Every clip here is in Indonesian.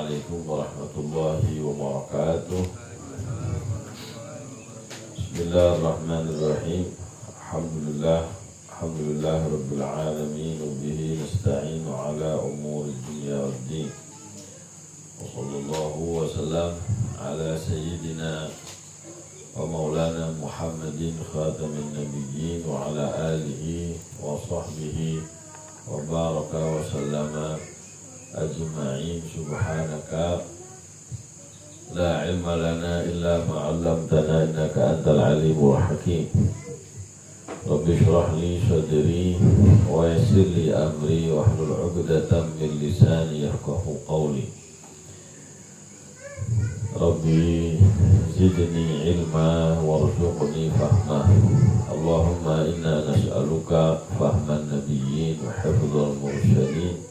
Assalamualaikum warahmatullahi wabarakatuh. Bismillahirrahmanirrahim. Alhamdulillah rabbil alamin wa bihi nasta'inu ala umuri dunya waddin. Wa sallallahu wa sallam ala sayyidina wa maulana Muhammadin khatamin nabiyyin wa ala alihi wa sahbihi wa baraka wa sallama ajma'in. Subhanaka la ilma lana illa ma 'allamtana innaka antal alimul hakim. Rabbi shrah li sadri wa yassir li amri wa hlul 'uqdatam min lisani yafqahu qawli. Rabbi zidni ilma warzuqni fahma. Allahumma inna nas'aluka fahman nabiyyin wa hifdzal mursalin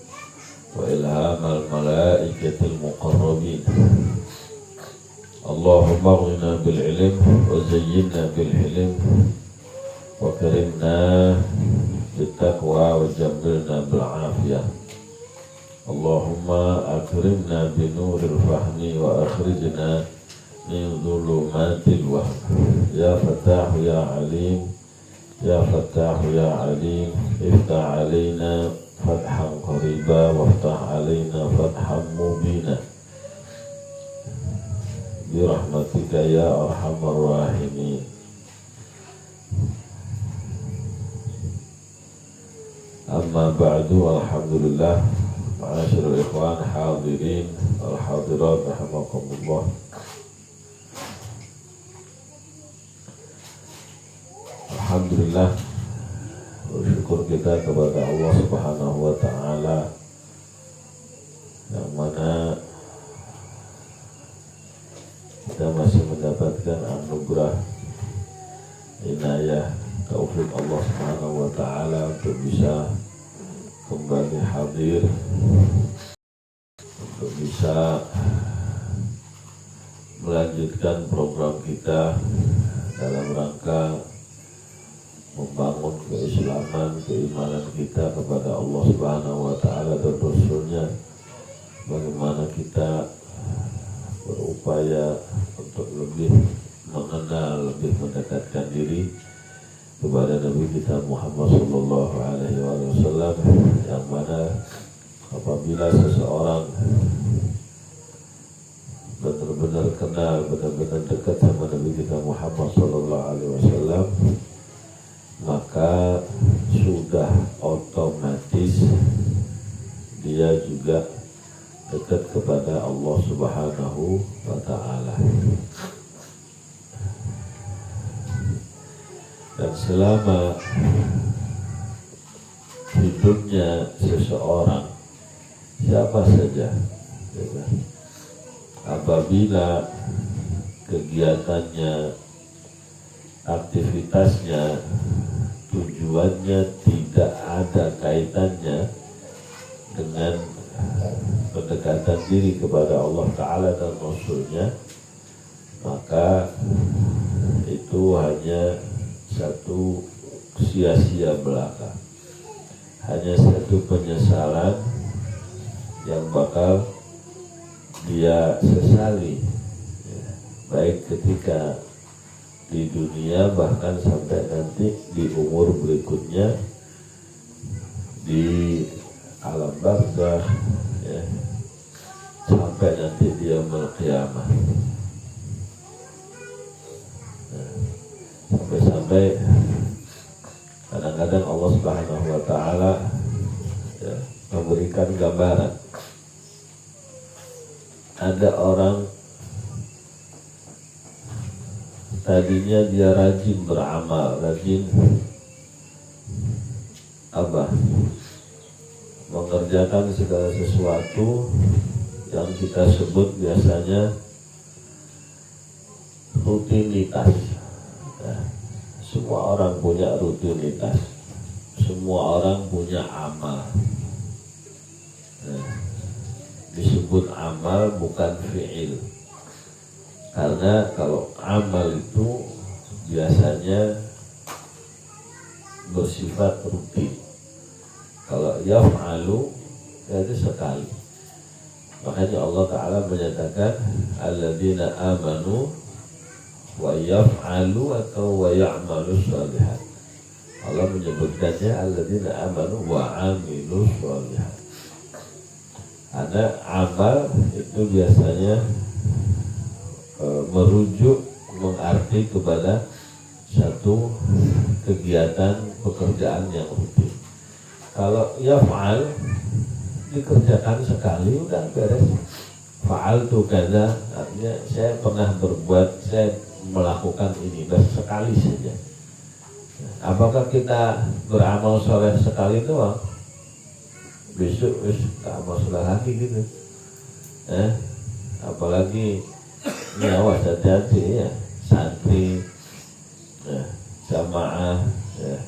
wa ilhamal malaikatil muqarrabin. Allahumma aghnina bil ilm wa zayyinna bil hilm wa karimna bit taqwa wa jambilna bil afiyah. Allahumma akrimna bi nuril fahmi wa akhrijna min dhulumatil wahm. Ya Fattah ya Alim, ya Fattah ya Alim, iftah alaina fathan qariba waftah alaina fathan mubina birahmatika ya arhamar rahimin. Amma ba'du, alhamdulillah, ma'asyiral ikhwan hadirin wal hadirat rahimakumullah. Alhamdulillah, bersyukur kita kepada Allah Subhanahu wa ta'ala yang mana kita masih mendapatkan anugerah inayah taufik Allah Subhanahu wa ta'ala untuk bisa kembali hadir, untuk bisa melanjutkan program kita dalam rangka membangun keislaman, keimanan kita kepada Allah Subhanahu wa ta'ala dan Rasulnya. Bagaimana kita berupaya untuk lebih mengenal, lebih mendekatkan diri kepada Nabi kita Muhammad sallallahu alaihi wasallam, yang mana apabila seseorang benar-benar kenal, benar-benar dekat sama Nabi kita Muhammad sallallahu alaihi wasallam, maka sudah otomatis dia juga dekat kepada Allah Subhanahu wa ta'ala. Dan selama hidupnya seseorang, siapa saja, apabila kegiatannya, aktivitasnya, tujuannya tidak ada kaitannya dengan pendekatan diri kepada Allah Ta'ala dan Rasulnya, maka itu hanya satu sia-sia belaka, hanya satu penyesalan yang bakal dia sesali, baik ketika di dunia bahkan sampai nanti di umur berikutnya di alam barzakh, ya, sampai nanti dia qiyamah. Sampai-sampai kadang-kadang Allah Subhanahu wa ta'ala, ya, memberikan gambaran. Ada orang tadinya dia rajin beramal, rajin mengerjakan segala sesuatu yang kita sebut biasanya rutinitas. Nah, semua orang punya rutinitas, semua orang punya amal. Nah, disebut amal bukan fi'il, karena kalau amal itu biasanya bersifat rutin. Kalau yaf'alu itu sekali, Makanya Allah Ta'ala menyatakan alladzina amanu wa yaf'alu atau wa ya'malu shalihat. Allah menyebutkannya alladzina amanu wa amilu shalihat. Ada amal itu biasanya merujuk, mengarti kepada satu kegiatan pekerjaan yang rutin. Kalau yaf'al dikerjakan sekali udah beres. Fa'al tuh kada, artinya saya pernah berbuat, saya melakukan ini sekali saja. Apakah kita beramal soleh sekali doang? Besok tak amal soleh lagi gitu. Apalagi nyawa hati-hati ya, santri, jamaah, ya.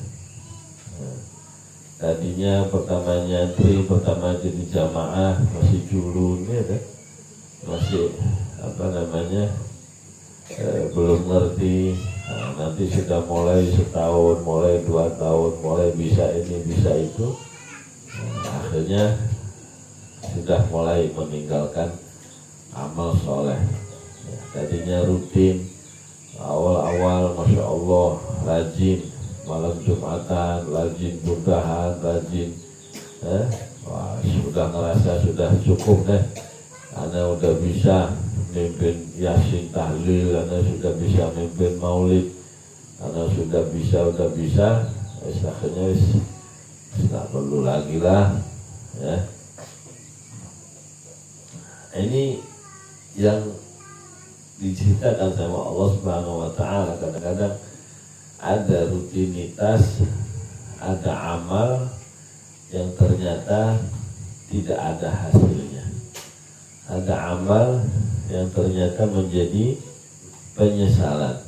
Tadinya pertama nyantri, pertama jadi jamaah masih culun ya kan? Masih belum ngerti. Nanti sudah mulai setahun, mulai 2 tahun, mulai bisa ini bisa itu, akhirnya sudah mulai meninggalkan amal soleh. Tadinya rutin, awal-awal Masya Allah rajin malam Jumatan, rajin burdahan, rajin sudah ngerasa sudah cukup deh, Anda udah bisa mimpin Yasin tahlil, Anda sudah bisa mimpin maulid, Anda sudah bisa, akhirnya nggak perlu lagi lah ya. Ini yang diceritakan sama Allah Subhanahu wa Ta'ala. Kadang-kadang ada rutinitas, ada amal yang ternyata tidak ada hasilnya, ada amal yang ternyata menjadi penyesalan.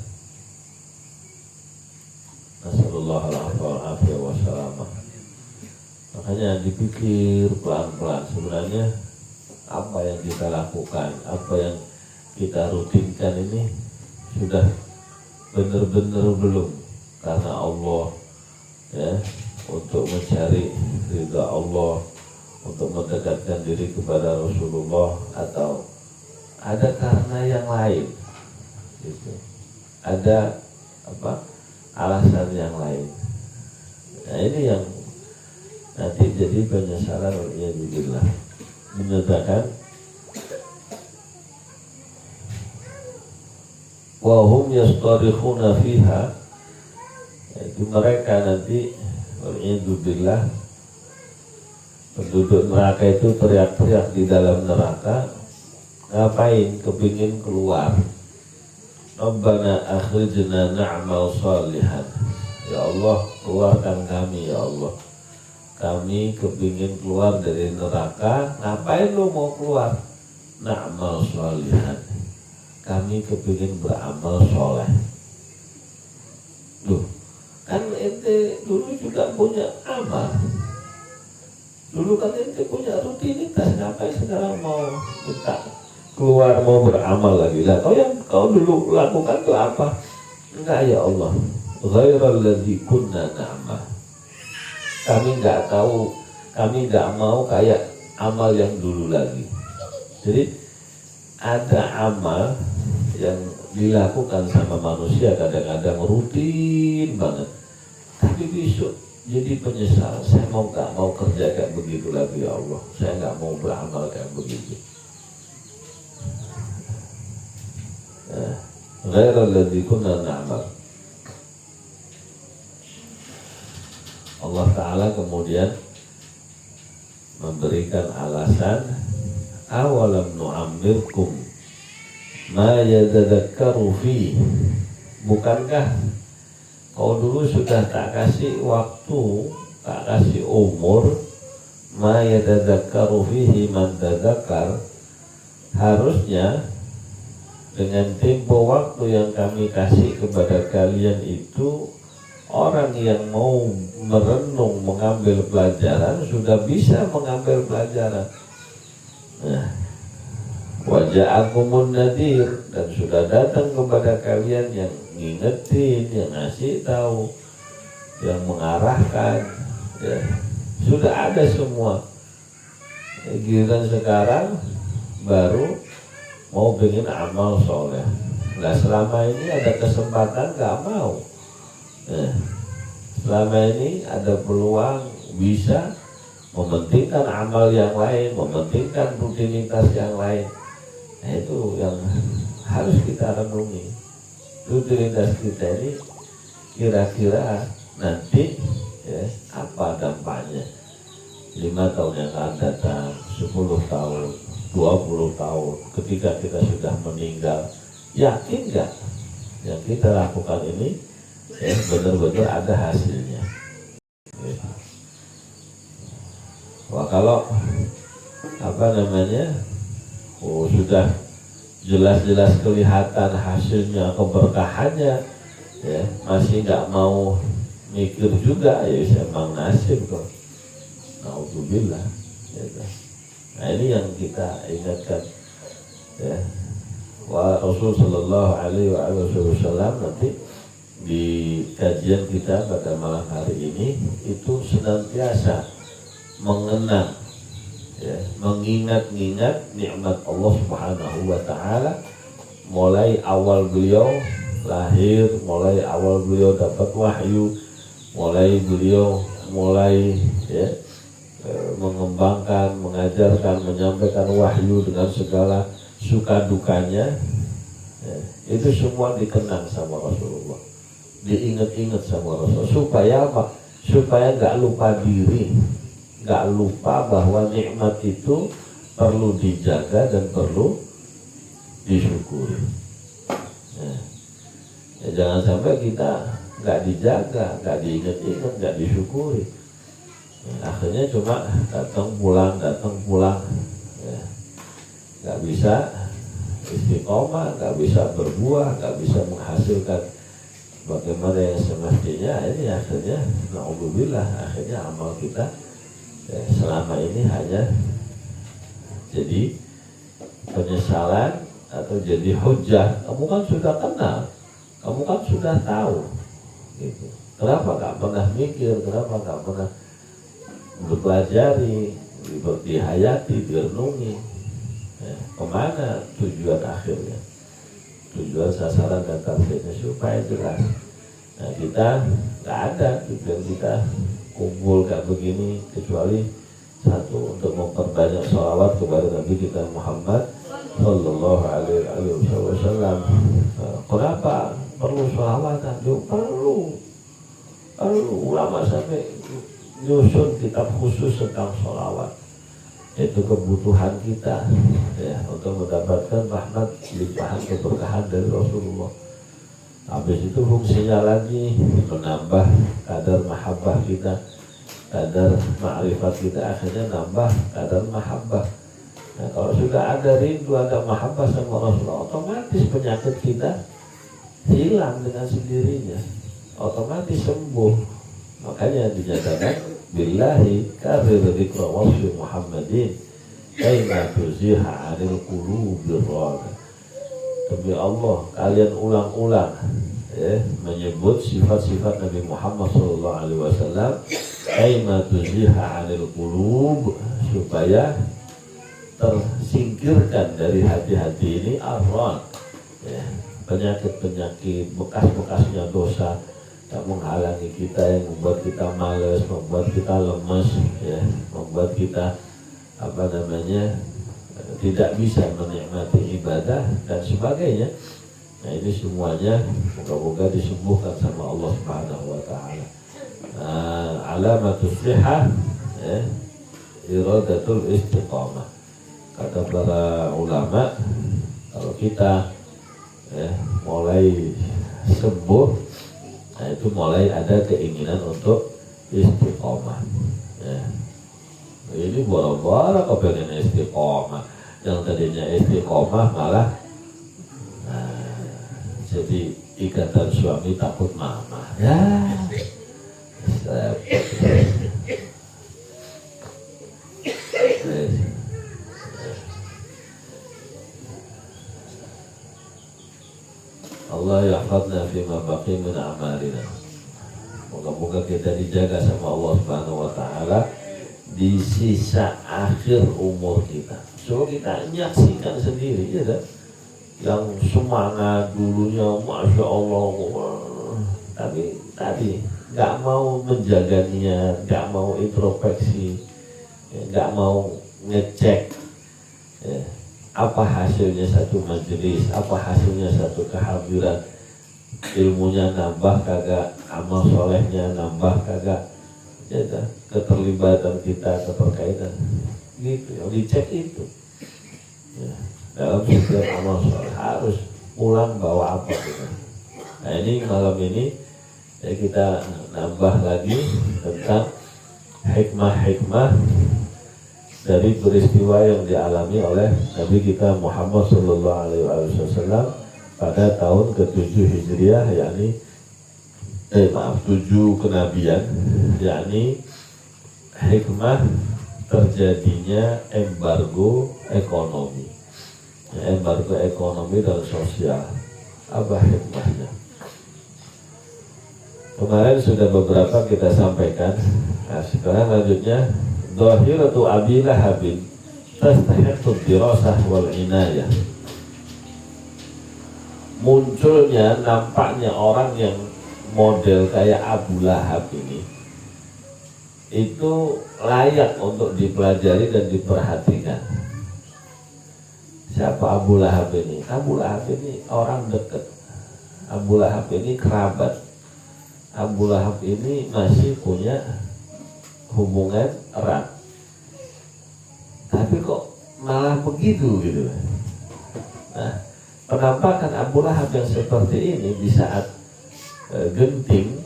Nasallallahu alaihi wasallam. Makanya dipikir pelan-pelan sebenarnya apa yang kita lakukan, apa yang kita rutinkan ini sudah benar-benar belum karena Allah ya, untuk mencari ridha Allah, untuk mendekatkan diri kepada Rasulullah, atau ada karena yang lain gitu. Ada alasan yang lain. Nah ini yang nanti jadi penyesalan. Ya begitulah, menyatakan wahum yastarikhuna fiha, yaitu mereka nanti wal'idzubillah, penduduk neraka itu teriak-teriak di dalam neraka. Ngapain? Kepingin keluar. Rabbana akhrijna na'mal salihan, ya Allah keluarkan kami ya Allah, kami kepingin keluar dari neraka. Ngapain lu mau keluar? Na'mal salihan, kami kepingin beramal soleh. Loh, kan ente dulu juga punya amal, dulu kan ente punya rutinitas, ngapain sekarang mau minta keluar, mau beramal lagi? Lah yang kau dulu lakukan itu apa? Enggak ya Allah, ghairal ladzi kunna na'mal, kami enggak tahu, kami enggak mau kayak amal yang dulu lagi. Jadi ada amal yang dilakukan sama manusia kadang-kadang rutin banget, tapi besok jadi penyesal. Saya nggak mau kerja kayak begitu lagi ya Allah, saya nggak mau beramal kayak begitu. Ghairal ladzi kunna na'mal. Allah Ta'ala kemudian memberikan alasan, awalam nu'ammirkum ma yatadzakkaru fi, bukankah kau dulu sudah tak kasih waktu, tak kasih umur, ma yatadzakkaru fihi man tadzakkar, harusnya dengan tempo waktu yang kami kasih kepada kalian itu, orang yang mau merenung, mengambil pelajaran sudah bisa mengambil pelajaran. Nah, waja'akumun nadhir, dan sudah datang kepada kalian yang ngingetin, yang ngasih tahu, yang mengarahkan, ya, sudah ada semua. Giliran sekarang baru mau pengen amal soleh. Nah selama ini ada kesempatan nggak mau. Selama ini ada peluang bisa mementingkan amal yang lain, mementingkan rutinitas yang lain. Nah itu yang harus kita renungi. Rutinitas kita ini kira-kira nanti apa dampaknya 5 tahun yang akan datang, 10 tahun, 20 tahun ketika kita sudah meninggal, yakin nggak yang kita lakukan ini benar-benar ada hasilnya. Wah kalau sudah jelas-jelas kelihatan hasilnya, keberkahannya, masih nggak mau mikir juga, ya emang nasib kok. Naudzubillah. Nah ini yang kita ingatkan. Rasul Sallallahu Alaihi Wasallam nanti di kajian kita pada malam hari ini itu senantiasa mengenang, mengingat-ingat nikmat Allah Subhanahu Wa Taala mulai awal beliau lahir, mulai awal beliau dapat wahyu, mulai beliau mengembangkan, mengajarkan, menyampaikan wahyu dengan segala suka dukanya, itu semua dikenang sama Rasulullah, diingat-ingat sama Rasul. Supaya apa? Supaya nggak lupa diri, nggak lupa bahwa nikmat itu perlu dijaga dan perlu disyukuri. Jangan sampai kita nggak dijaga, nggak diingat-ingat, nggak disyukuri. Akhirnya cuma datang pulang, nggak bisa istiqomah, nggak bisa berbuah, nggak bisa menghasilkan bagaimana yang semestinya. Ini akhirnya, naudzubillah, akhirnya amal kita selama ini hanya jadi penyesalan atau jadi hujah. Kamu kan sudah kenal, kamu kan sudah tahu, gitu. Kenapa nggak pernah mikir? Kenapa nggak pernah berpelajari, dihayati, direnungi? Kemana tujuan akhirnya, tujuan sasaran dan targetnya, supaya jelas. Nah kita nggak ada tujuan kita kumpul kayak begini kecuali satu, untuk memperbanyak sholawat kepada Nabi kita Muhammad Sallallahu Alaihi Wasallam. Kenapa perlu sholawat? Perlu. Ulama sampai nyusun kitab khusus tentang sholawat. Itu kebutuhan kita untuk mendapatkan rahmat, limpahan keberkahan dari Rasulullah. Habis itu fungsinya lagi menambah kadar mahabbah kita, kadar ma'rifat kita, akhirnya nambah kadar mahabbah. Nah, kalau sudah ada rindu, ada mahabbah sama Rasulullah, otomatis penyakit kita hilang dengan sendirinya, otomatis sembuh. Makanya dinyatakan billahi karir dzikra wasfi Muhammadin kaina tuziha 'anil qulubi rad. Demi Allah, kalian ulang-ulang menyebut sifat-sifat Nabi Muhammad sallallahu alaihi wasallam kaina tuziha 'anil qulub, supaya tersingkirkan dari hati-hati ini arrad, penyakit-penyakit, bekas-bekasnya dosa yang menghalangi kita, yang membuat kita malas, membuat kita lemas, membuat kita tidak bisa menikmati ibadah dan sebagainya. Nah ini semuanya moga-moga disembuhkan sama Allah Subhanahu Wa Taala. Alamatus sihah, iradatul istiqamah. Kata para ulama, kalau kita mulai sembuh, nah itu mulai ada keinginan untuk istiqomah. Ini boro-boro kepengen istiqomah, yang tadinya istiqomah malah jadi ikatan suami takut mama. Allah yahfadna fima baqi min amalina. Moga-moga kita dijaga sama Allah Subhanahu Wa Taala di sisa akhir umur kita. So kita menyaksikan sendiri ya kan? Yang semangat dulunya Masya Allah, tapi tadi nggak mau menjaga niat, nggak mau introspeksi, nggak mau ngecek ya, apa hasilnya satu majelis, apa hasilnya satu kehadiran, ilmunya nambah kagak, amal solehnya nambah kagak, ya kan? Keterlibatan kita, keterkaitan gitu, yang dicek itu ya. Dalam setiap amal soleh harus pulang bawa apa gitu. Nah ini malam ini ya kita nambah lagi tentang hikmah-hikmah dari peristiwa yang dialami oleh Nabi kita Muhammad Sallallahu Alaihi Wasallam pada tahun ke-7 Hijriah, yakni 7 kenabian, yakni hikmah terjadinya embargo ekonomi. Embargo ekonomi dan sosial, apa hikmahnya? Kemarin sudah beberapa kita sampaikan. Nah, sekarang lanjutnya, Dhahiratu Abi Lahabin tastahiqu dirasah wal inayah. Munculnya, nampaknya orang yang model kayak Abu Lahab ini itu layak untuk dipelajari dan diperhatikan. Siapa Abu Lahab ini? Abu Lahab ini orang dekat. Abu Lahab ini kerabat. Abu Lahab ini masih punya hubungan erat. Tapi kok malah begitu gitu. Nah, penampakan Abu Lahab yang seperti ini di saat genting,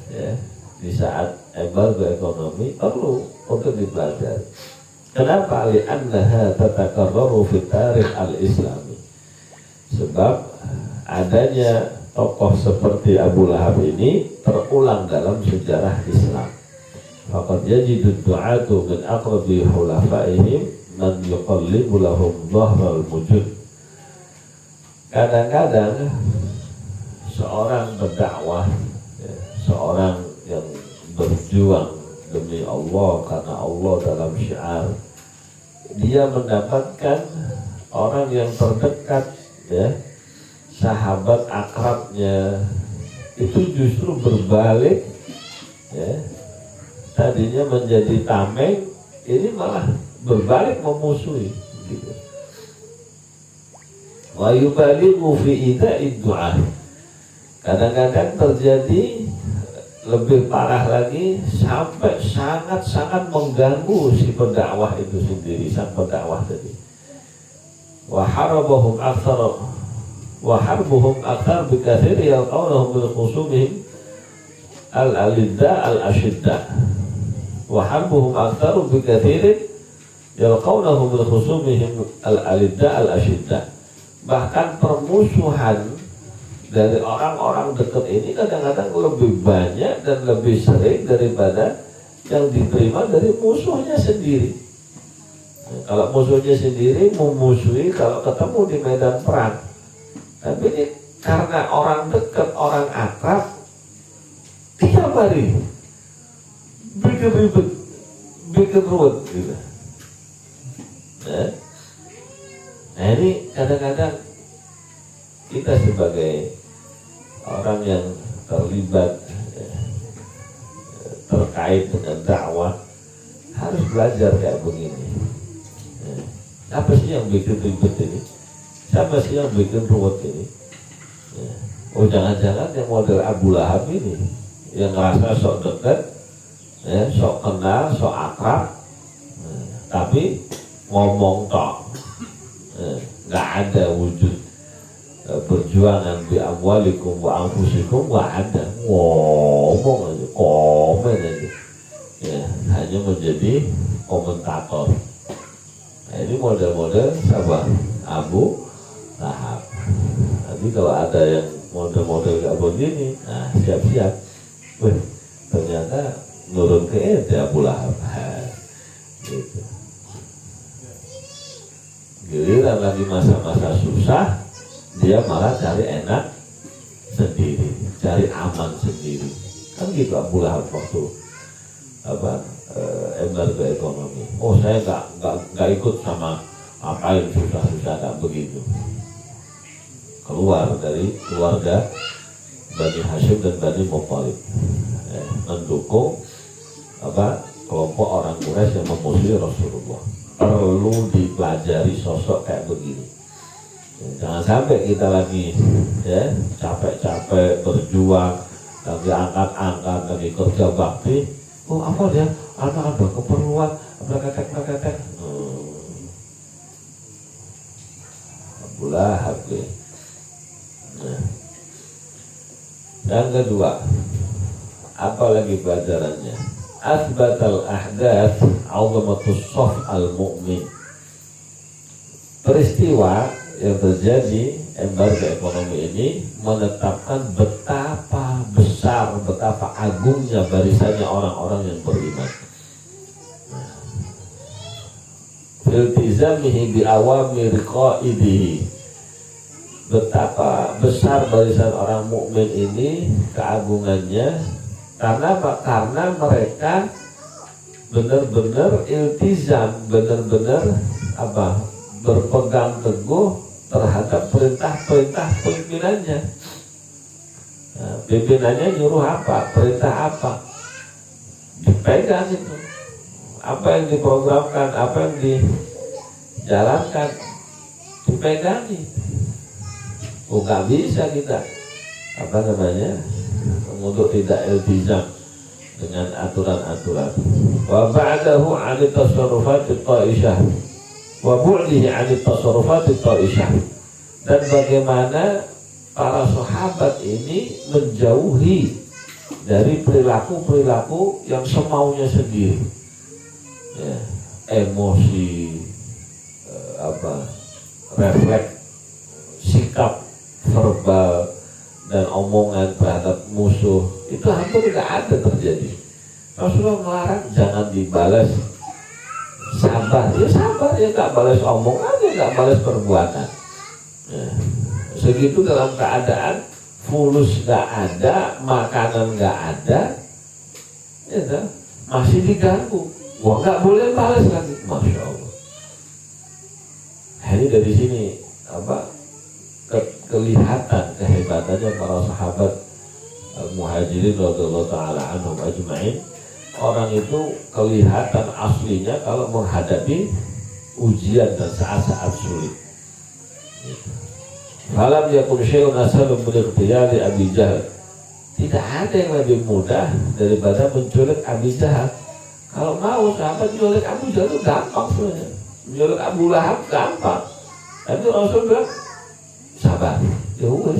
ya, di saat embargo ekonomi perlu untuk dipelajari. Kenapa? Li'annaha tatakarraru fi tarikh al-islami. Sebab adanya tokoh seperti Abu Lahab ini terulang dalam sejarah Islam. Faqad yajidu du'atu min aqrabi hulafaihim man yuqallibu lahum dhahral wujud. Kadang-kadang seorang berdakwah, ya, seorang yang berjuang demi Allah, karena Allah dalam syiar, dia mendapatkan orang yang terdekat, ya, sahabat akrabnya itu justru berbalik, ya, tadinya menjadi tameng, ini malah berbalik memusuhi gitu. Wa yubalighu fi ida'id du'a. Kadang-kadang terjadi lebih parah lagi sampai sangat-sangat mengganggu si pendakwah itu sendiri, sang pendakwah tadi. Wa harabahum akthar bikathir yalqawnahum bil khusumihim al-alidda al-ashidda. Wa harbuhum akthar bikathir yalqawnahum bil khusumihim al-alidda al-ashidda. Bahkan permusuhan dari orang-orang dekat ini kadang-kadang lebih banyak dan lebih sering daripada yang diterima dari musuhnya sendiri. Kalau musuhnya sendiri memusuhi kalau ketemu di medan perang. Tapi ini karena orang dekat, orang akrab, tiap hari bikin ribet, bikin ruwet gitu. Nah ini kadang-kadang kita sebagai orang yang terlibat, terkait dengan dakwah harus belajar kayak begini. Apa sih yang bikin ribet ini? Siapa sih yang bikin ruwet ini? Oh jangan-jangan yang model Abu Lahab ini, yang ngerasa sok dekat, ya, sok kenal, sok akrab, tapi ngomong tok, nggak ada wujud perjuangan bi amwalikum wa anfusikum, nggak ada, ngomong aja, komen aja, ya, hanya menjadi komentator. Nah, ini model-model siapa? Abu Lahab. Nanti kalau ada yang model-model kayak begini, nah siap-siap, wih, ternyata nurun ke ente Abu Lahab. Gitu. Giliran lagi masa-masa susah, dia malah cari enak sendiri, cari aman sendiri. Kan gitu Abu Lahab waktu embargo ekonomi. Oh saya nggak ikut sama Apa yang susah-susah, tak begitu. Keluar dari keluarga Bani Hashim dan Bani Muttalib, mendukung kelompok orang Quraisy yang memusuhi Rasulullah. Perlu dipelajari sosok kayak begini. Jangan sampai kita lagi capek-capek berjuang, lagi angkat-angkat, lagi kerja bakti. Oh apa dia? Anak ada keperluan, berketek. Abu Lahab. Yang kedua, apa lagi pelajarannya? Asbatal ahdath azamatus shaf al-mu'min. Peristiwa yang terjadi embargo ekonomi ini menetapkan betapa besar, betapa agungnya barisannya orang-orang yang beriman. Iltizamihi bi awamir qaidihi. Betapa besar barisan orang mukmin ini keagungannya. Karena apa? Karena mereka benar-benar iltizam, benar-benar berpegang teguh terhadap perintah-perintah pimpinannya. Pimpinannya nyuruh apa, perintah apa, dipegang itu. Apa yang diprogramkan, apa yang dijalankan, dipegangi. Nggak bisa kita untuk tidak iltizam dengan aturan-aturan. Wa ba'dahu 'ani tasarrufat at-ta'isyah wa bu'dihi 'ani tasarrufat at-ta'isyah. Dan bagaimana para sahabat ini menjauhi dari perilaku-perilaku yang semaunya sendiri, emosi, refleks, sikap verbal dan omongan terhadap musuh itu hampir tidak ada terjadi. Rasulullah melarang jangan dibalas, sabar ya nggak balas omongan, ya nggak balas perbuatan. Segitu dalam keadaan fulus nggak ada, makanan nggak ada, masih diganggu. Wah nggak boleh balas lagi, masya Allah. Ini dari sini kelihatan kehebatannya para sahabat Muhajirin radhiyallahu ta'ala anhum ajma'in. Orang itu kelihatan aslinya kalau menghadapi ujian dan saat-saat sulit. Falam yakun syai'un ashalun min ikhtiyari Abi Jahal. Tidak ada yang lebih mudah daripada menculik Abi Jahal. Kalau mau sahabat menculik Abu Jahal itu gampang sebenarnya. Menculik Abu Lahab gampang. Tapi Rasul bilang sabar,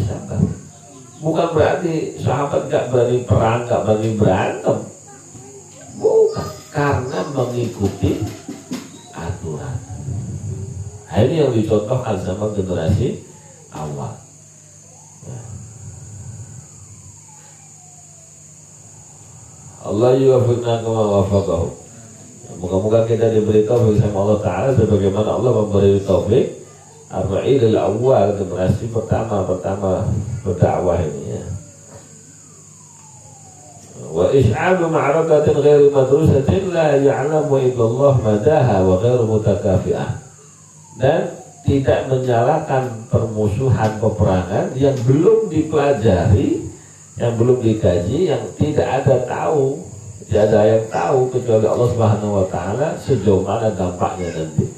sabar. Bukan berarti sahabat gak berani perang, gak berani berantem. Bukan, karena mengikuti aturan. Ini yang dicontohkan sama generasi awal. Allah yuwaffiqna kama wafaqahu. Moga-moga kita diberi taufik sama Allah Ta'ala sebagaimana Allah memberi taufik Ar-Ra'il al-Awwal, generasi pertama berdakwah ini ya. Wa is'alu ma'rakatin ghairi madrusatin la ya'lamu illallah madaha wa ghairu mutakafi'ah. Dan tidak menyalahkan permusuhan peperangan yang belum dipelajari, yang belum dikaji, yang tidak ada yang tahu kecuali Allah Subhanahu wa taala sejauh mana dampaknya nanti.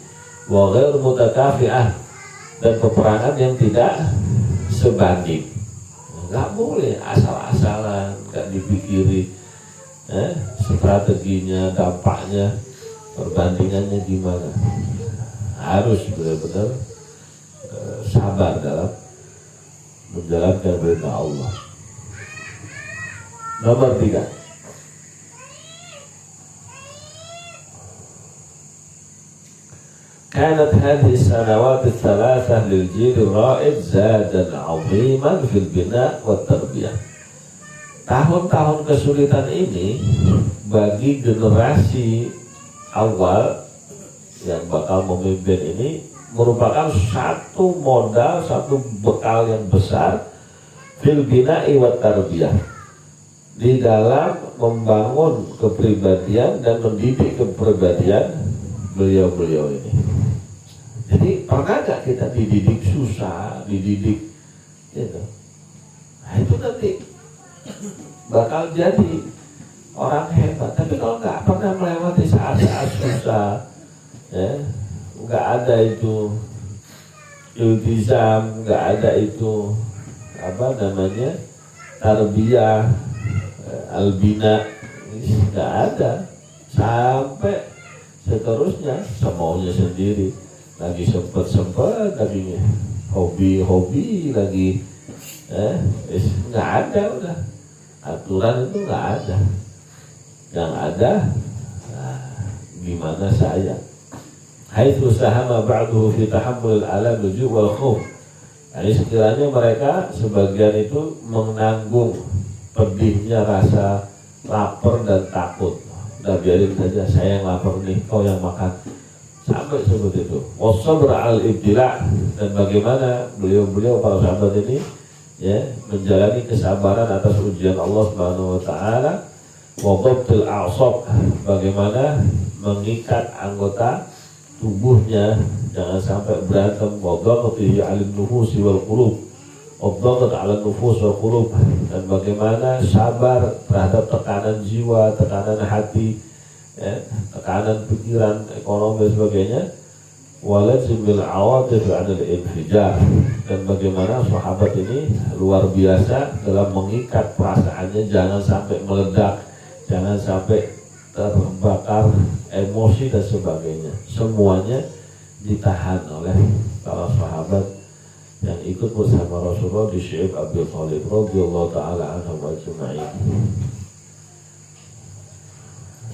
Wa ghairu mutakafi'ah, dan peperangan yang tidak sebanding. Nggak boleh asal-asalan, nggak dipikiri strateginya, dampaknya, perbandingannya gimana. Harus benar-benar sabar dalam menjalankan perintah Allah. Nomor 3, كانت هذه السنوات الثلاثة للجيل الرائد زادا عظيما في البناء والتربية. Tahun-tahun kesulitan ini bagi generasi awal yang bakal memimpin ini merupakan satu modal, satu bekal yang besar fil bina'i wat tarbiyah, di dalam membangun kepribadian dan mendidik kepribadian beliau-beliau ini. Jadi pernah gak kita dididik susah, dididik gitu. Nah itu nanti bakal jadi orang hebat. Tapi kalau nggak pernah melewati saat-saat susah, ya, nggak ada itu iltizam, nggak ada itu apa namanya tarbiyah, albina, nggak ada, sampai seterusnya semaunya sendiri, lagi sempet lagi hobi lagi, nggak ada, udah aturan itu nggak ada. Yang ada gimana saya haitsu sahama ba'duhu fi tahammul al-alam al-ju' wal khauf. Jadi sekiranya mereka sebagian itu menanggung pedihnya rasa lapar dan takut, udah biarin saja, saya yang lapar nih, kau yang makan, sampai seperti itu. Wasabr al-ibtila, dan bagaimana beliau para sahabat ini ya menjalani kesabaran atas ujian Allah Subhanahu wa taala. Wadabtul a'sab, bagaimana mengikat anggota tubuhnya jangan sampai berantem. Wadabtul 'alal nufus wal qulub, wadabtul 'alal nufus wal qulub, dan bagaimana sabar terhadap tekanan jiwa, tekanan hati, ya, tekanan pikiran, ekonomi dan sebagainya. Walazimil awatif 'anil infijar, dan bagaimana sahabat ini luar biasa dalam mengikat perasaannya jangan sampai meledak, jangan sampai terbakar emosi dan sebagainya. Semuanya ditahan oleh para sahabat yang ikut bersama Rasulullah di Syekh Abi Thalib radhiyallahu taala anhu ajma'in.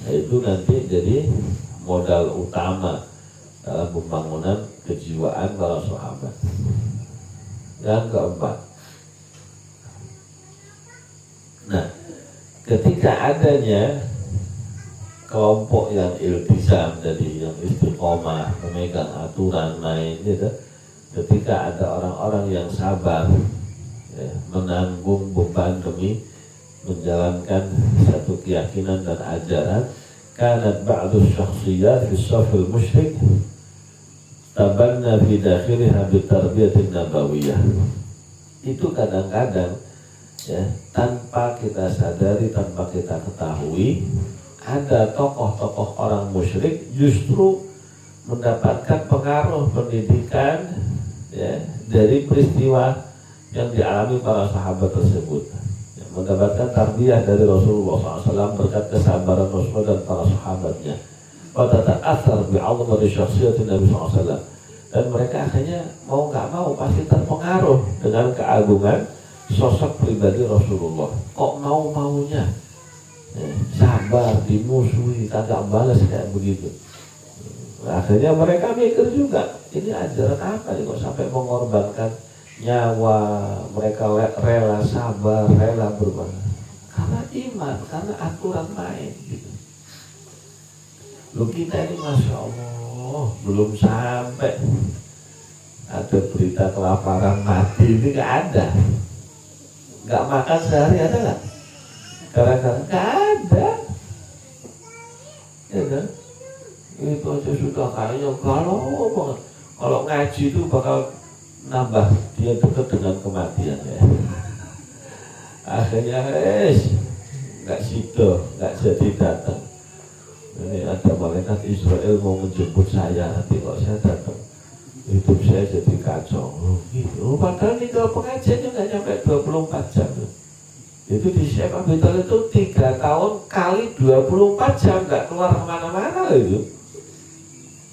Nah, itu nanti jadi modal utama dalam pembangunan kejiwaan para sahabat. Yang keempat, nah, ketika adanya kelompok yang iltizam, jadi yang istiqomah, memegang aturan main gitu, ketika ada orang-orang yang sabar, ya, menanggung beban demi menjalankan satu keyakinan dan ajaran, kanat ba'du syakhsiyat fi shafil musyrik tabanna fi dakhiliha bi tarbiyatin nabawiyah. Itu kadang-kadang ya, tanpa kita sadari, tanpa kita ketahui, ada tokoh-tokoh orang musyrik justru mendapatkan pengaruh pendidikan ya, dari peristiwa yang dialami para sahabat tersebut, ya, mendapatkan tarbiyah dari Rasulullah SAW berkat kesabaran Rasul dan para sahabatnya. Pada ta'athar bi'azamati syakhsiyatin Nabi SAW, dan mereka akhirnya mau nggak mau pasti terpengaruh dengan keagungan sosok pribadi Rasulullah. Kok mau-maunya sabar, dimusuhi, kagak balas kayak begitu. Akhirnya mereka mikir juga, ini ajaran apa nih kok sampai mengorbankan nyawa, mereka rela sabar, rela berubah karena iman, karena aturan main gitu. Lu kita ini Masya Allah belum sampai ada berita kelaparan mati, ini gak ada. Gak makan sehari ada gak? Kadang-kadang gak ada, ya kan? Itu aja sudah kayaknya galau banget. Kalau ngaji itu bakal nambah dia dekat dengan kematian ya. Akhirnya nggak sido, nggak jadi datang. Ini ada malaikat Israel mau menjemput saya, nanti kalau saya datang hidup saya jadi kacau. Gitu. Padahal tinggal pengajian juga nyampe 24 jam. Itu di Syekh Abi Thalib itu 3 tahun kali 24 jam nggak keluar kemana-mana itu.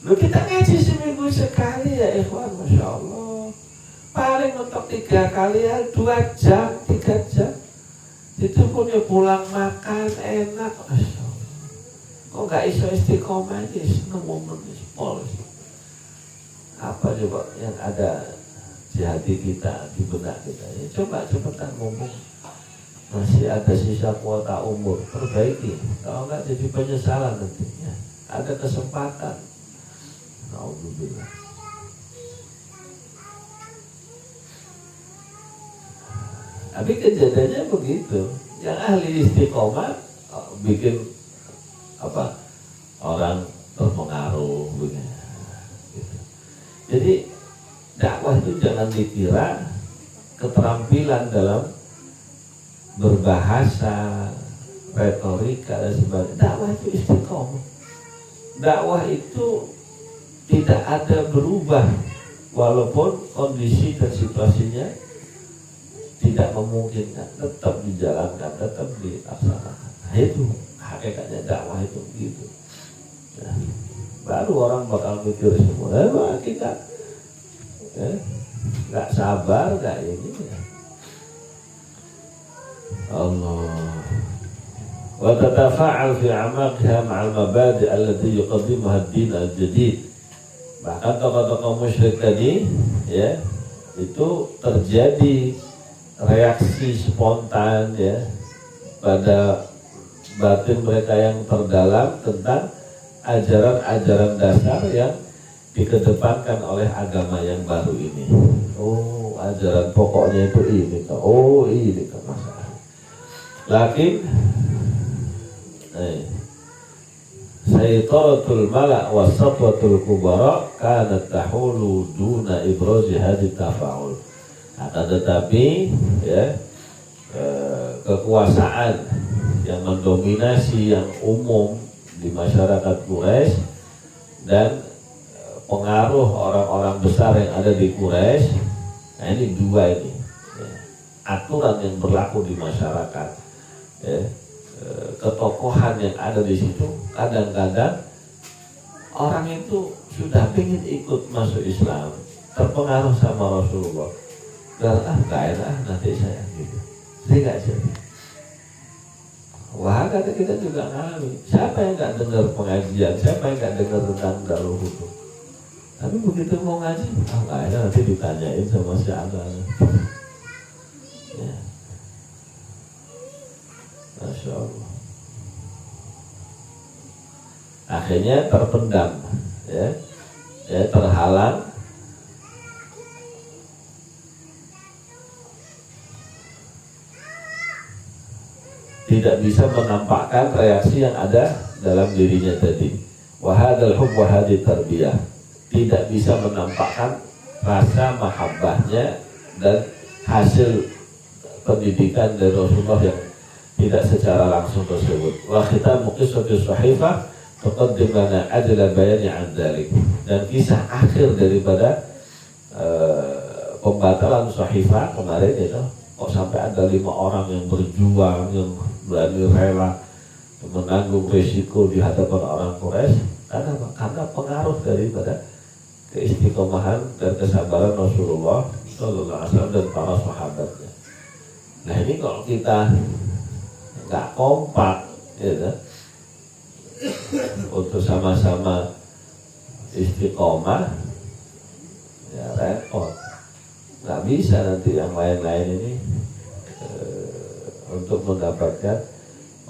Lu kita ngaji seminggu sekali ya ikhwan, Masya Allah. Paling untuk 3 kali ya 2 jam, 3 jam. Itu pun ya pulang makan enak, Masya Allah. Kok gak iso istiqomah aja, nemu pol. Apa coba yang ada di hati kita, di benak kita ya, coba cepetan ngomong. Masih ada sisa kuota umur, perbaiki. Kalau enggak jadi penyesalan nantinya. Ada kesempatan. Alhamdulillah. Tapi kejadiannya begitu. Yang ahli istiqomah bikin apa orang terpengaruh gitu. Jadi jangan dikira keterampilan dalam berbahasa, retorika dan sebagainya. Dakwah itu istiqomah. Dakwah itu tidak ada berubah walaupun kondisi dan situasinya tidak memungkinkan, tetap dijalankan, tetap dilaksanakan. Nah, itu hakikatnya dakwah itu begitu. Nah, baru orang bakal mikir semua, kita nggak sabar, nggak ini. Allah. Wa tatafa'al fi 'amaqiha ma'al mabadi' allati yuqaddimuha ad-din al-jadid. Bahkan tokoh-tokoh musyrik tadi ya, itu terjadi reaksi spontan ya pada batin mereka yang terdalam tentang ajaran-ajaran dasar yang dikedepankan oleh agama yang baru ini. Oh, ajaran pokoknya itu ini toh. Oh, ini toh masalah. Lakin Sayyidaratul mala' wa satwatul kubara kanat tahulu duna ibrazi hadith tafa'ul. Akan tetapi ya, kekuasaan yang mendominasi yang umum di masyarakat Quraisy dan pengaruh orang-orang besar yang ada di Quraisy, nah ini dua ini ya, aturan yang berlaku di masyarakat ya, ketokohan yang ada di situ, kadang-kadang orang itu sudah ingin ikut masuk Islam, terpengaruh sama Rasulullah, dan gak enak nanti saya gitu, saya nggak jadi. Wah, kata kita juga ngalami. Siapa yang nggak dengar pengajian? Siapa yang nggak dengar tentang Darul Hukum? Tapi begitu mau ngaji, nggak enak nanti ditanyain sama si Abang. Ya. Masya Allah. Akhirnya terpendam, ya, terhalang. Tidak bisa menampakkan reaksi yang ada dalam dirinya tadi. Wahadal hub wahadi tarbiyah, tidak bisa menampakkan rasa mahabbahnya dan hasil pendidikan dari Rasulullah yang tidak secara langsung tersebut. Wa khitamu qissatus sahifah taqaddim lana adla bayani an dzalik. Dan kisah akhir daripada pembatalan sahifah kemarin itu, kok sampai ada 5 orang yang berjuang, yang berani rela menanggung risiko di hadapan orang Quraisy. Karena pengaruh daripada keistiqomahan dan kesabaran Rasulullah Sallallahu Alaihi Wasallam dan para sahabatnya. Nah ini kalau kita nggak kompak, ya, untuk sama-sama istiqomah, ya repot. Nggak bisa nanti yang lain-lain ini untuk mendapatkan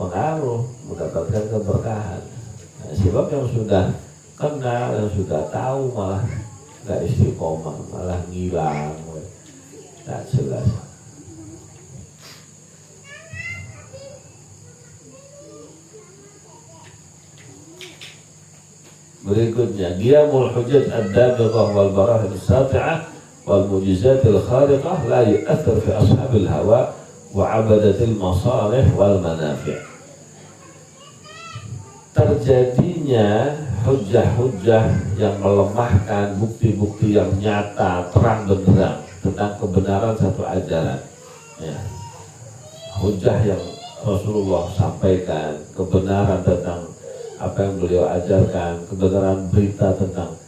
pengaruh, mendapatkan keberkahan. Nah, sebab yang sudah kenal, yang sudah tahu malah nggak istiqomah, malah ngilang, nggak jelas. Berikutnya, qiyamul hujjat ad-dabighah wal barahih as-sati'ah wal mu'jizatil khariqah la yu'athir fi ashabil hawa wa 'abadatil masalih wal manafi'. Terjadinya hujjah-hujjah yang melemahkan bukti-bukti yang nyata, terang benderang tentang kebenaran satu ajaran. Ya. Hujjah yang Rasulullah sampaikan, kebenaran tentang apa yang beliau ajarkan, kebenaran berita tentang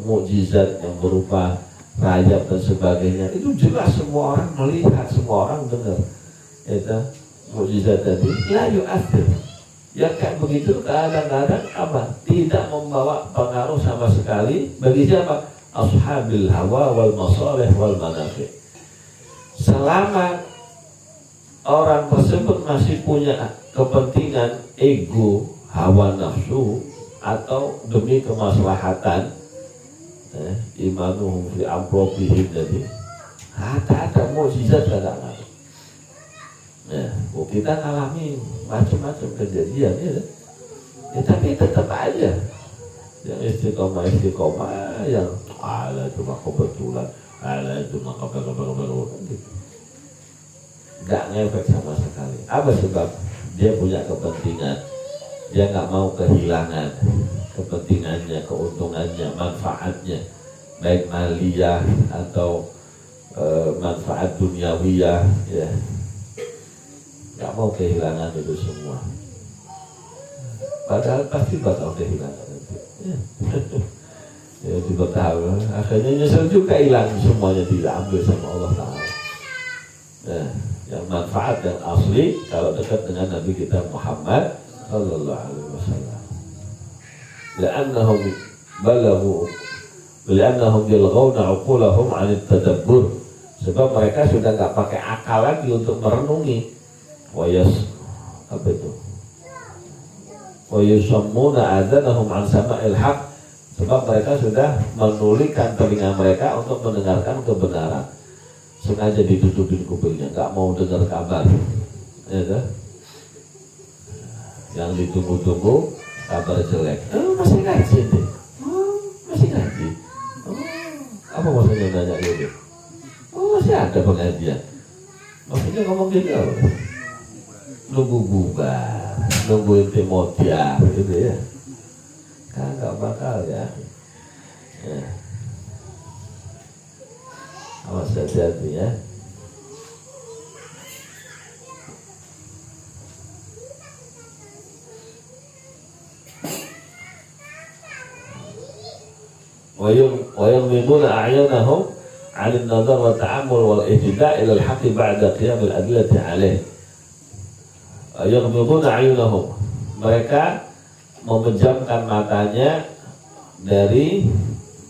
mukjizat yang berupa rayap dan sebagainya, itu jelas semua orang melihat, semua orang dengar. Itu mukjizat tadi la yu'athir. Ya kayak begitu kadang-kadang tidak membawa pengaruh sama sekali bagi siapa? Ashabil hawa wal masalih wal manafi'. Selama orang tersebut masih punya kepentingan ego, hawa nafsu, atau demi kemaslahatan, imanuhum fi amrobihim, jadi ada mukjizat kadang-kadang. Kita alami macam-macam kejadian ya, tapi tetap aja yang istiqomah yang ala itu mah kebetulan, ala itu mah kabar-kabar gitu. Nggak ngefek sama sekali. Apa sebab? Dia punya kepentingan, dia nggak mau kehilangan kepentingannya, keuntungannya, manfaatnya, baik maliyah atau manfaat duniawiyah, ya, nggak mau kehilangan itu semua. Padahal pasti bakal kehilangan nanti. Ya juga tahu, akhirnya nyesel juga, hilang semuanya, diambil sama Allah Ta'ala. Nah, yang manfaat yang asli kalau dekat dengan Nabi kita Muhammad Sallallahu Alaihi Wasallam. Li'annahum yalghawna uqulahum 'anit tadabbur. Sebab mereka sudah nggak pakai akal lagi untuk merenungi. Apa itu? Wa yusammuna adhanahum 'an sama'il haqq. Sebab mereka sudah menulikan telinga mereka untuk mendengarkan kebenaran. Sengaja ditutupin kupingnya, nggak mau dengar kabar, ya kan? Yang ditunggu-tunggu kabar jelek. Masih ngaji deh, masih ngaji. Apa maksudnya nanya gitu? Masih ada pengajian. Maksudnya ngomong gitu apa? Nunggu bubar, nunggu intimodia, gitu ya? Kan nggak bakal ya. Awas hati-hati ya. ويغمضون أعينهم عن النظر والتأمل والاهتداء إلى الحق بعد قيام الأدلة عليه. يغمضون أعينهم, mereka memejamkan matanya dari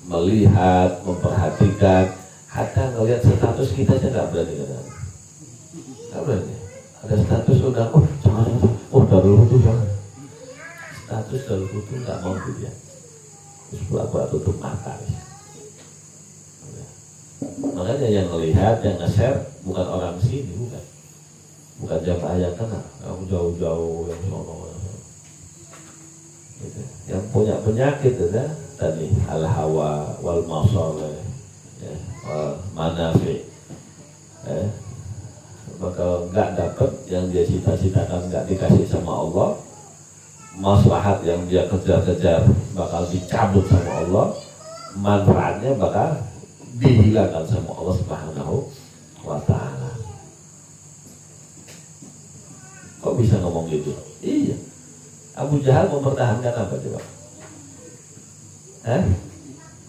melihat, memperhatikan. Hatta ngelihat status kita aja nggak berani kan? Nggak berani. Ada status udah, jangan, darul wudu jangan. Status darul wudu nggak mau dia. Terus pura-pura tutup mata. Makanya yang melihat, yang nge-share bukan orang sini, bukan jamaah yang kenal. Kamu jauh-jauh yang sono. Gitu. Yang punya penyakit itu tadi al-hawa wal masalih. Manafi, bakal nggak dapat yang dia cita-citakan, nggak dikasih sama Allah. Maslahat yang dia kejar-kejar bakal dicabut sama Allah. Manfaatnya bakal dihilangkan sama Allah Subhanahu wa Ta'ala. Kok bisa ngomong gitu? Iya, Abu Jahal mempertahankan apa coba?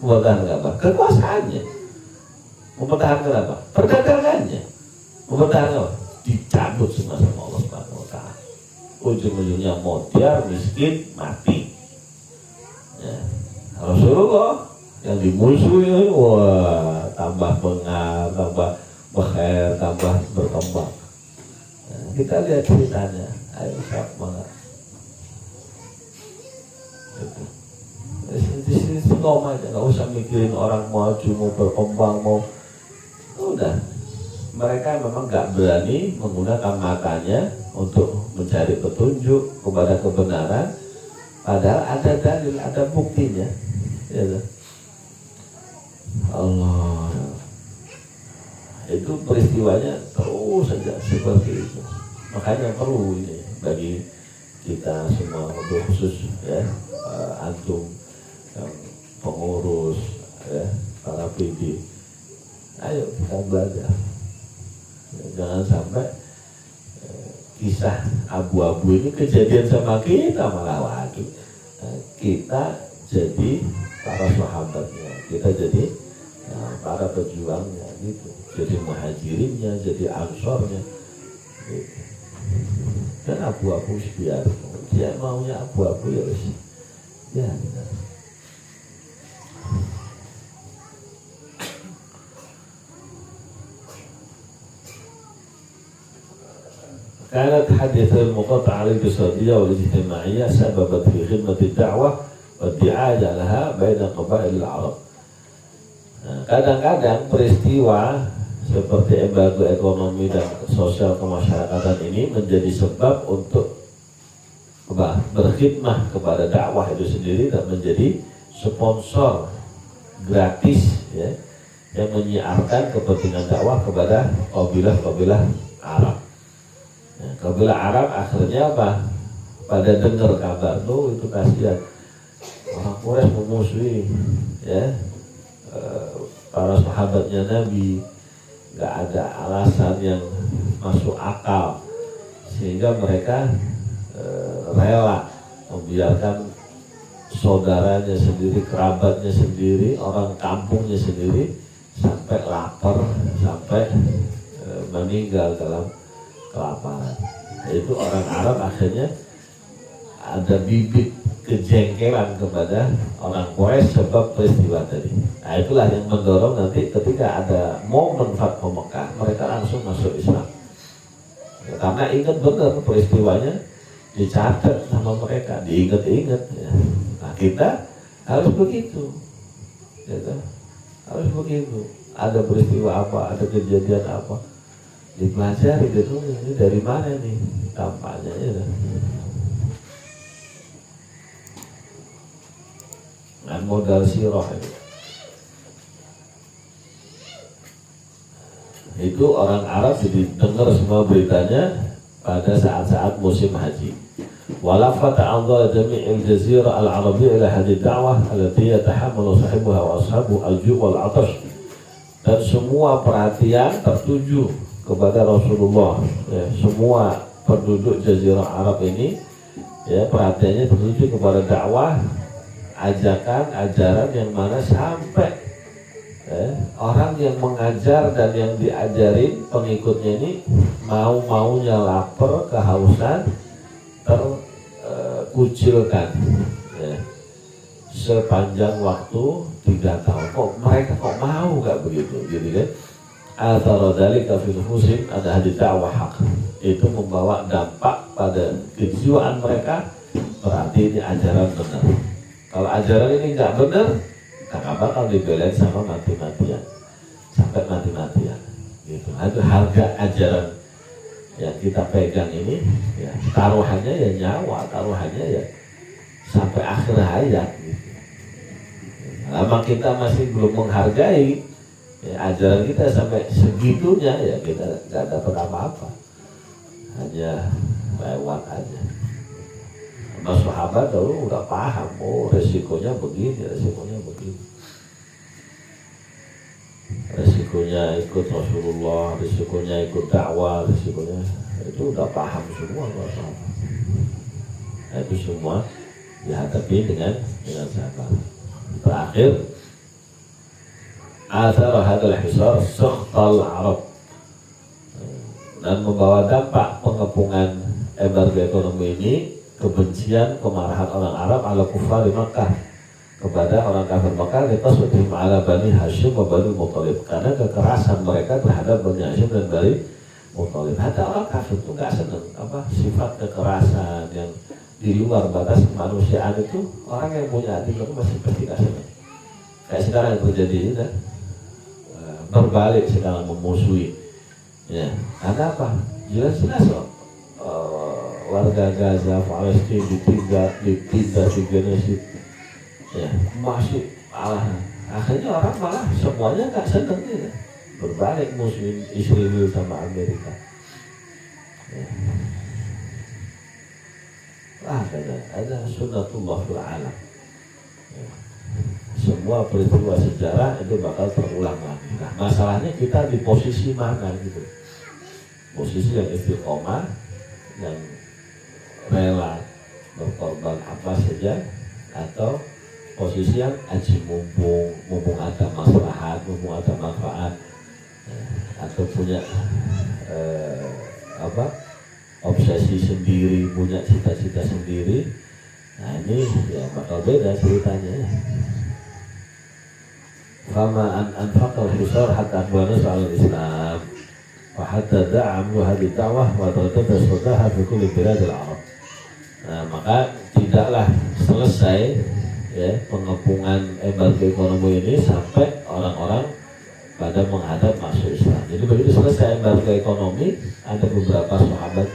Mempertahankan apa? Kekuasaannya. Mempertahankan apa? Perdagangannya. Mempertahankan apa? Dicabut semua sama Allah Subhanahu wa Ta'ala. Ujung-ujungnya modiar, miskin, mati. Ya. Rasulullah yang dimusuhi, wah, tambah bengar, tambah bekhair, tambah berkembang. Nah, kita lihat ceritanya. Ayo siap banget. Di sini ngomong aja, nggak usah mikirin orang maju, mau berkembang, mau. Udah, mereka memang nggak berani menggunakan matanya untuk mencari petunjuk kepada kebenaran, padahal ada dalil, ada buktinya, ya. Allah, itu peristiwanya terus saja seperti itu. Makanya perlu ini bagi kita semua, untuk khusus ya, antum yang pengurus, ya, para PD. Ayo kita belajar. Jangan sampai kisah abu-abu ini kejadian sama kita malah waduh. Kita jadi para sahabatnya, kita jadi para pejuangnya gitu. Jadi muhajirinnya, jadi ansornya gitu. Dan abu-abu biar dia maunya abu-abu ya wis. Ya benar. كانت حادثة المقاطعة الاقتصادية والاجتماعية سببت في خدمة الدعوة والدعاية لها بين قبائل العرب. Kadang-kadang peristiwa seperti embargo ekonomi dan sosial kemasyarakatan ini menjadi sebab untuk berkhidmah kepada dakwah itu sendiri dan menjadi sponsor gratis ya, yang menyiarkan kepentingan dakwah kepada kabilah-kabilah Arab. Ya, kabilah Arab akhirnya apa? Pada dengar kabar tuh itu kasihan orang Quraisy memusuhi ya para sahabatnya Nabi, nggak ada alasan yang masuk akal sehingga mereka rela membiarkan saudaranya sendiri, kerabatnya sendiri, orang kampungnya sendiri sampai lapar, sampai meninggal dalam kelaparan. Itu orang Arab akhirnya ada bibit kejengkelan kepada orang Quraisy sebab peristiwa tadi. Nah itulah yang mendorong nanti ketika ada momen Fathu Mekah mereka langsung masuk Islam. Ya, karena ingat benar peristiwanya dicatat sama mereka, diingat-ingat. Ya. Nah kita harus begitu, gitu. Harus begitu. Ada peristiwa apa, ada kejadian apa, dipelajari gitu. Ini dari mana nih tampaknya ya. Dengan modal sirah itu orang Arab jadi dengar semua beritanya pada saat-saat musim haji. Walafat anzar jami'il jazirah al-arabiyyah ila hadhihi da'wah allati yatahammalu sahibuha wa ashabu al-ju' wal 'atash. Dan semua perhatian tertuju kepada Rasulullah. Ya, semua penduduk jazirah Arab ini ya perhatiannya tertuju kepada dakwah, ajakan, ajaran yang mana sampai orang yang mengajar dan yang diajarin pengikutnya ini mau-maunya lapar, kehausan, terkucilkan ya, sepanjang waktu 3 tahun. Kok mereka kok mau gak begitu gitu kan? Al-Taradali kafil musim ada hadis dakwah hak, itu membawa dampak pada kejiwaan mereka. Berarti ini ajaran benar. Kalau ajaran ini nggak benar, nggak bakal dibelain sama mati-matian, sampai mati-matian. Gitu. Itu harga ajaran yang kita pegang ini, ya, taruhannya ya nyawa, taruhannya ya sampai akhir hayat. Gitu. Lama kita masih belum menghargai ya, ajaran kita sampai segitunya, ya kita nggak dapat apa-apa, hanya lewat aja. Mas sahabat dulu udah paham, oh resikonya begini, resikonya begini. Resikonya ikut Rasulullah, resikonya ikut dakwah, resikonya itu udah paham semua. Nah, itu semua dihadapi dengan sabar. Terakhir, athar hadal hisar sukhtal Arab, dan membawa dampak pengepungan embargo ekonomi ini kebencian, kemarahan orang Arab ala kufar di Makkah kepada orang kafir Makkah, litasudhim ala Bani Hashim wa Bani Muthalib, karena kekerasan mereka terhadap Bani Hashim dan Bani Muthalib. Hatta orang kafir itu gak senang apa sifat kekerasan yang di luar batas kemanusiaan itu. Orang yang punya hati itu masih pasti gak senang. Kayak sekarang yang terjadi ini kan, berbalik sekarang memusuhi ya, karena apa? Jelas-jelas loh, warga Gaza, Palestina ditindas di genosid, ya masih akhirnya orang malah semuanya nggak seneng ya. Berbalik musuhin Israel sama Amerika. Ya. Ada sunnatullah fil alam. Ya. Semua peristiwa sejarah itu bakal terulang lagi. Nah, masalahnya kita di posisi mana gitu? Posisi yang istiqomah, yang rela berkorban apa saja, atau posisi yang aji mumpung ada maslahat, mumpung ada manfaat, atau punya obsesi sendiri, punya cita-cita sendiri. Nah ini ya bakal beda ceritanya. Fama anfaqal hisar hatta abwana soal Islam, wa hatta da'amu hadhihi da'wah wa tadassudaha fi kulli biladil Arab. Nah, maka tidaklah selesai ya pengepungan embargo ekonomi ini sampai orang-orang pada menghadap masuk Islam. Jadi begitu selesai embargo ekonomi, ada beberapa sahabat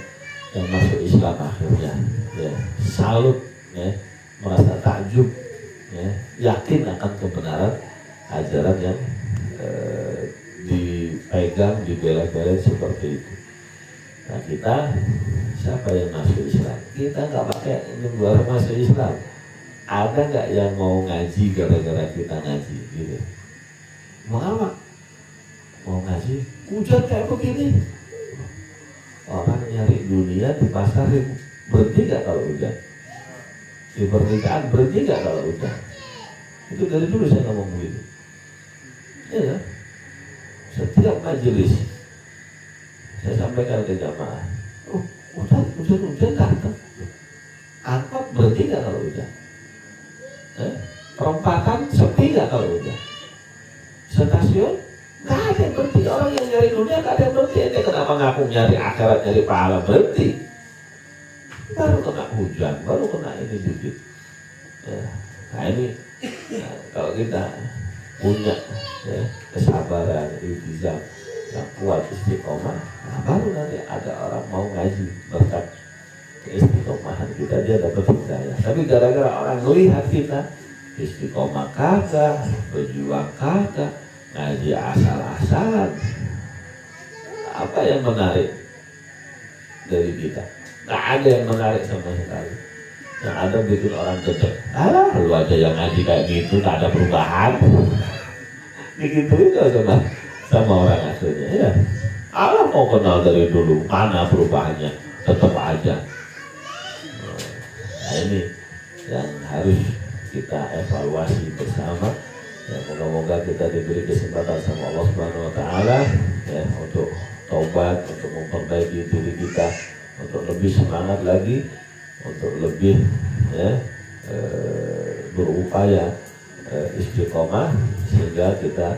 yang masuk Islam akhirnya. Ya, salut, ya, merasa takjub, ya, yakin akan kebenaran ajaran yang dipegang, dibela-bela seperti itu. Nah kita, siapa yang masuk Islam? Kita nggak pakai luar masuk Islam. Ada nggak yang mau ngaji gara-gara kita ngaji? Gitu. Mau apa? Mau ngaji? Hujan kayak begini. Orang nyari dunia di pasar berhenti nggak kalau hujan? Di pernikahan berhenti nggak kalau hujan? Itu dari dulu saya ngomong begitu. Ya, setiap majelis saya sampaikan ke jamaah, hujan datang. Angkot berhenti nggak kalau hujan? Perempatan sepi nggak kalau hujan? Stasiun nggak ada yang berhenti. Orang yang nyari dunia nggak ada yang berhenti. Ini kenapa ngaku nyari akhirat, nyari pahala berhenti? Baru kena hujan, baru kena ini dikit. Nah ini kalau kita punya kesabaran, iltizam yang kuat, istiqomah, nah baru nanti ada orang mau ngaji berkat keistiqomahan kita, dia dapat hidayah. Tapi gara-gara orang melihat kita istiqomah kagak, berjuang kagak, ngaji asal-asalan, apa yang menarik dari kita? Nggak ada yang menarik sama sekali. Yang ada bikin orang gedek. Alah, lu aja yang ngaji kayak gitu, tak ada perubahan. Digituin sama orang aslinya. Ya, Allah mau kenal dari dulu, mana perubahannya? Tetap aja. Nah ini yang harus kita evaluasi bersama. Ya, moga-moga kita diberi kesempatan sama Allah Subhanahu Wa Taala ya, untuk taubat, untuk memperbaiki diri kita, untuk lebih semangat lagi, untuk lebih berupaya istiqomah, sehingga kita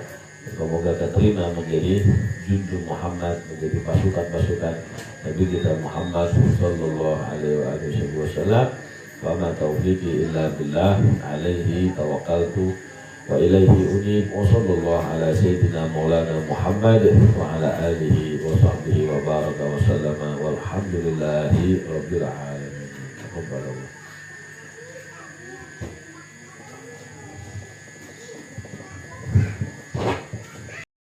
semoga keterima menjadi junjung Muhammad, menjadi pasukan-pasukan Nabi kita Muhammad sallallahu alaihi wasallam. Wa ma taufiqi illa billah, alaihi tawakkaltu wa ilaihi unib. Wa sallallahu ala sayyidina maulana Muhammad wa ala alihi wa sahbihi wa baraka wa sallama walhamdulillahi rabbil alamin.